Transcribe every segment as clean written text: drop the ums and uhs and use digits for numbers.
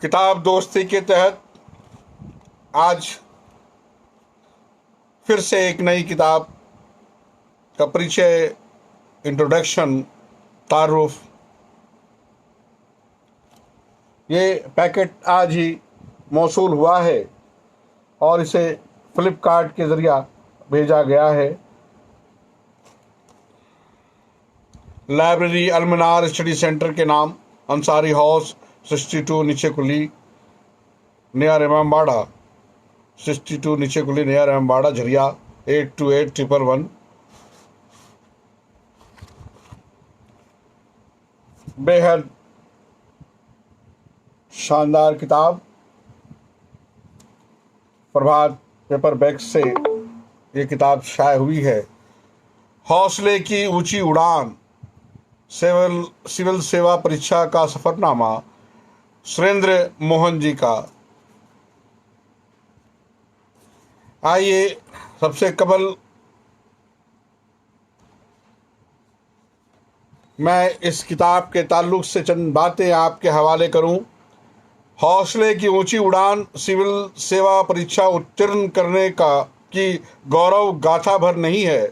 किताब दोस्ती के तहत आज फिर से एक नई किताब का परिचय, इंट्रोडक्शन, तारुफ। ये पैकेट आज ही मौसूल हुआ है और इसे फ्लिपकार्ट के ज़रिया भेजा गया है। लाइब्रेरी अलमनार स्टडी सेंटर के नाम, अंसारी हाउस 62 नीचे कुली नियर इमामबाड़ा, 62 नीचे कुली नियर इमामबाड़ा, झरिया 828111। बेहद शानदार किताब। प्रभात पेपर बैग से ये किताब शाये हुई है। हौसले की ऊंची उड़ान, सिविल सेवा परीक्षा का सफरनामा, सुरेंद्र मोहन जी का। आइए सबसे कबल मैं इस किताब के ताल्लुक से चंद बातें आपके हवाले करूं। हौसले की ऊंची उड़ान सिविल सेवा परीक्षा उत्तीर्ण करने की गौरव गाथा भर नहीं है।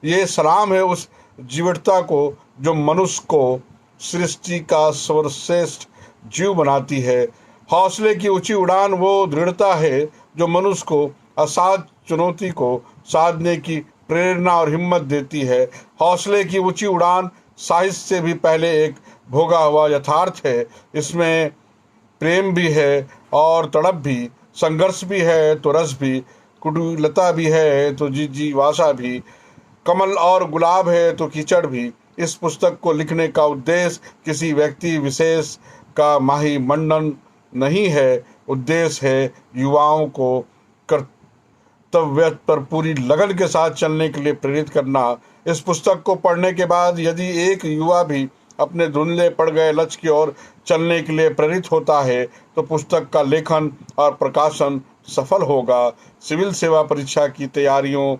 ये सलाम है उस जीवटता को जो मनुष्य को सृष्टि का सर्वश्रेष्ठ जीव बनाती है। हौसले की ऊंची उड़ान वो दृढ़ता है जो मनुष्य को असाध्य चुनौती को साधने की प्रेरणा और हिम्मत देती है। हौसले की ऊंची उड़ान साहित्य से भी पहले एक भोगा हुआ यथार्थ है। इसमें प्रेम भी है और तड़प भी, संघर्ष भी है तो रस भी, कुटिलता भी है तो जिज्ञासा भी, कमल और गुलाब है तो कीचड़ भी। इस पुस्तक को लिखने का उद्देश्य किसी व्यक्ति विशेष का माही मंडन नहीं है। उद्देश्य है युवाओं को कर्तव्य पर पूरी लगन के साथ चलने के लिए प्रेरित करना। इस पुस्तक को पढ़ने के बाद यदि एक युवा भी अपने धुंधले पड़ गए लक्ष्य की ओर चलने के लिए प्रेरित होता है तो पुस्तक का लेखन और प्रकाशन सफल होगा। सिविल सेवा परीक्षा की तैयारियों,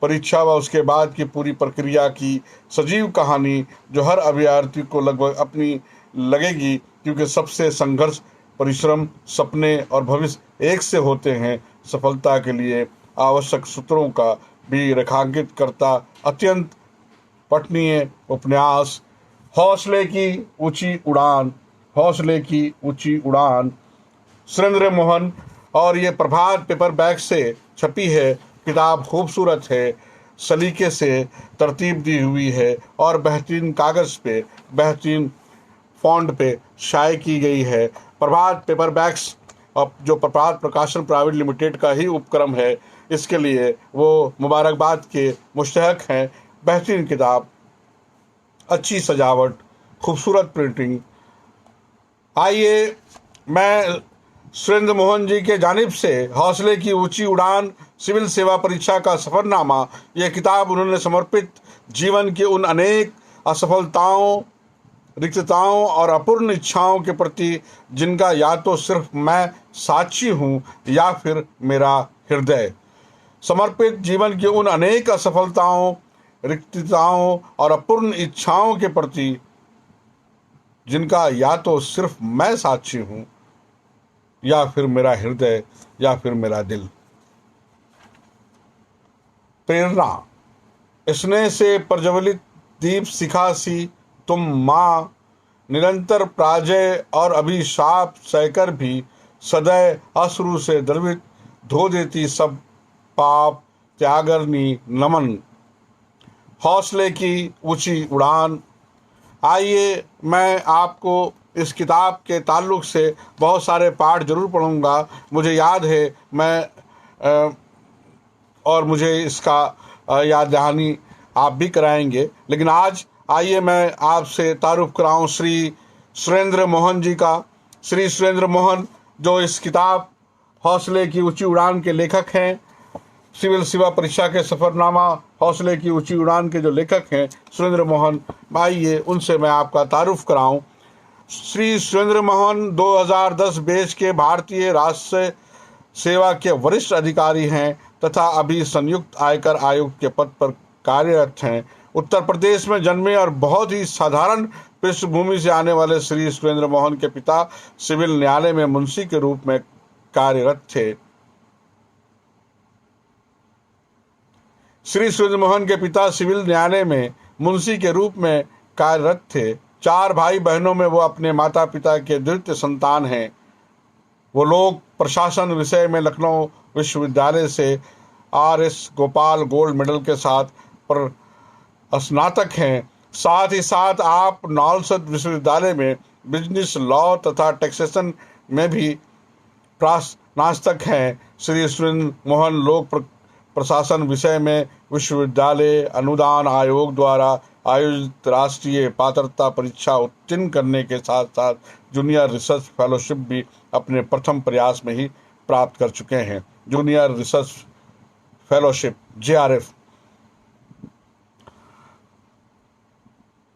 परीक्षा व उसके बाद की पूरी प्रक्रिया की सजीव कहानी जो हर अभ्यर्थी को लगभग अपनी लगेगी, क्योंकि सबसे संघर्ष, परिश्रम, सपने और भविष्य एक से होते हैं। सफलता के लिए आवश्यक सूत्रों का भी रेखांकित करता अत्यंत पठनीय उपन्यास हौसले की ऊंची उड़ान। हौसले की ऊंची उड़ान, सुरेंद्र मोहन। और ये प्रभात पेपर बैग से छपी है। किताब खूबसूरत है, सलीके से तरतीब दी हुई है और बेहतरीन कागज़ पे, बेहतरीन फॉन्ट पे शाये की गई है। प्रभात पेपर बैग्स अब जो प्रभात प्रकाशन प्राइवेट लिमिटेड का ही उपक्रम है, इसके लिए वो मुबारकबाद के मुस्तहक हैं। बेहतरीन किताब, अच्छी सजावट, खूबसूरत प्रिंटिंग। आइए मैं सुरेंद्र मोहन जी के जानिब से हौसले की ऊंची उड़ान, सिविल सेवा परीक्षा का सफरनामा, यह किताब उन्होंने समर्पित जीवन की उन अनेक असफलताओं, रिक्तताओं और अपूर्ण इच्छाओं के प्रति जिनका या तो सिर्फ मैं साक्षी हूँ या फिर मेरा हृदय। समर्पित जीवन की उन अनेक असफलताओं, रिक्तताओं और अपूर्ण इच्छाओं के प्रति जिनका या तो सिर्फ मैं साक्षी हूँ या फिर मेरा हृदय या फिर मेरा दिल। प्रेरणा, स्नेह से प्रज्वलित दीप शिखा सी तुम माँ, निरंतर पराजय और अभिशाप सहकर भी सदैव अश्रु से द्रवित धो देती सब पाप त्यागरनी नमन। हौसले की ऊंची उड़ान। आइए मैं आपको इस किताब के ताल्लुक से बहुत सारे पाठ जरूर पढ़ूंगा। मुझे याद है और मुझे इसका याद दहानी आप भी कराएंगे। लेकिन आज आइए मैं आपसे तारुफ कराऊं श्री सुरेंद्र मोहन जी का। श्री सुरेंद्र मोहन जो इस किताब हौसले की ऊंची उड़ान के लेखक हैं, सिविल सेवा परीक्षा के सफरनामा हौसले की ऊंची उड़ान के जो लेखक हैं सुरेंद्र मोहन, आइए उनसे मैं आपका तारुफ कराऊं। श्री सुरेंद्र मोहन 2010 बैच के भारतीय राष्ट्रीय सेवा के वरिष्ठ अधिकारी हैं तथा अभी संयुक्त आयकर आयुक्त के पद पर कार्यरत हैं। उत्तर प्रदेश में जन्मे और बहुत ही साधारण पृष्ठभूमि से आने वाले श्री सुरेंद्र मोहन के पिता सिविल न्यायालय में मुंशी के रूप में कार्यरत थे। श्री सुरेंद्र मोहन के पिता सिविल न्यायालय में मुंशी के रूप में कार्यरत थे। 4 भाई बहनों में वो अपने माता पिता के द्वितीय संतान हैं। वो लोग प्रशासन विषय में लखनऊ विश्वविद्यालय से RS गोपाल गोल्ड मेडल के साथ पर स्नातक हैं। साथ ही साथ आप नालसद विश्वविद्यालय में बिजनेस लॉ तथा टैक्सेशन में भी स्नातक हैं। श्री सुरेंद्र मोहन लोक प्रशासन विषय में विश्वविद्यालय अनुदान आयोग द्वारा आयोजित राष्ट्रीय पात्रता परीक्षा उत्तीर्ण करने के साथ साथ जूनियर रिसर्च फेलोशिप भी अपने प्रथम प्रयास में ही प्राप्त कर चुके हैं। जूनियर रिसर्च फेलोशिप JRF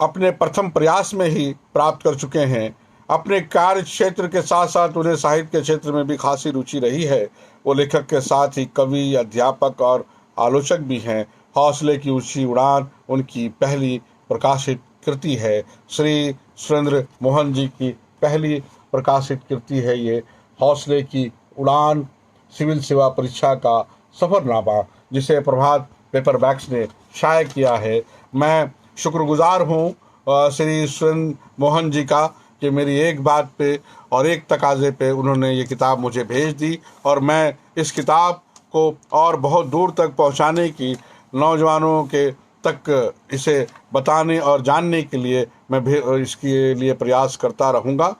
अपने प्रथम प्रयास में ही प्राप्त कर चुके हैं। अपने कार्य क्षेत्र के साथ साथ उन्हें साहित्य के क्षेत्र में भी खासी रुचि रही है। वो लेखक के साथ ही कवि, अध्यापक और आलोचक भी हैं। हौसले की ऊंची उड़ान उनकी पहली प्रकाशित कृति है। श्री सुरेंद्र मोहन जी की पहली प्रकाशित कृति है ये हौसले की उड़ान, सिविल सेवा परीक्षा का सफरनामा, जिसे प्रभात पेपरबैक्स ने शाये किया है। मैं शुक्रगुजार हूँ श्री सुरेंद्र मोहन जी का कि मेरी एक बात पे और एक तकाजे पे उन्होंने ये किताब मुझे भेज दी और मैं इस किताब को और बहुत दूर तक पहुंचाने की, नौजवानों के तक इसे बताने और जानने के लिए मैं इसके लिए प्रयास करता रहूँगा।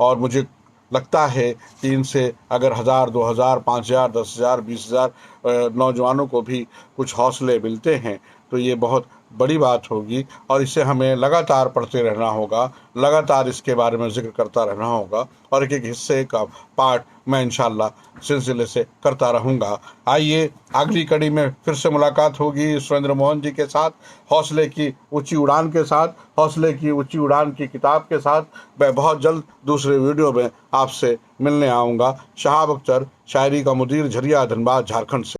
और मुझे लगता है कि इनसे अगर 1000, 2000, 5000, 10,000, 20,000 नौजवानों को भी कुछ हौसले मिलते हैं तो ये बहुत बड़ी बात होगी और इसे हमें लगातार पढ़ते रहना होगा, लगातार इसके बारे में जिक्र करता रहना होगा और एक एक हिस्से का पार्ट मैं इंशाल्लाह सिलसिले से करता रहूँगा। आइए अगली कड़ी में फिर से मुलाकात होगी सुरेंद्र मोहन जी के साथ, हौसले की ऊंची उड़ान के साथ, हौसले की ऊंची उड़ान की किताब के साथ। मैं बहुत जल्द दूसरे वीडियो में आपसे मिलने आऊँगा। शहाब अख्तर, शायरी का मुदीर, झरिया, धनबाद, झारखंड से।